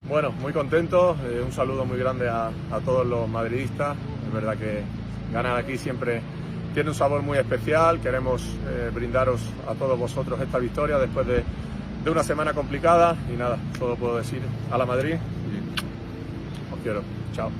Bueno, muy contento, un saludo muy grande a todos los madridistas. Es verdad que ganar aquí siempre tiene un sabor muy especial. Queremos brindaros a todos vosotros esta victoria después de una semana complicada y nada, solo puedo decir a la Madrid y os quiero. Chao.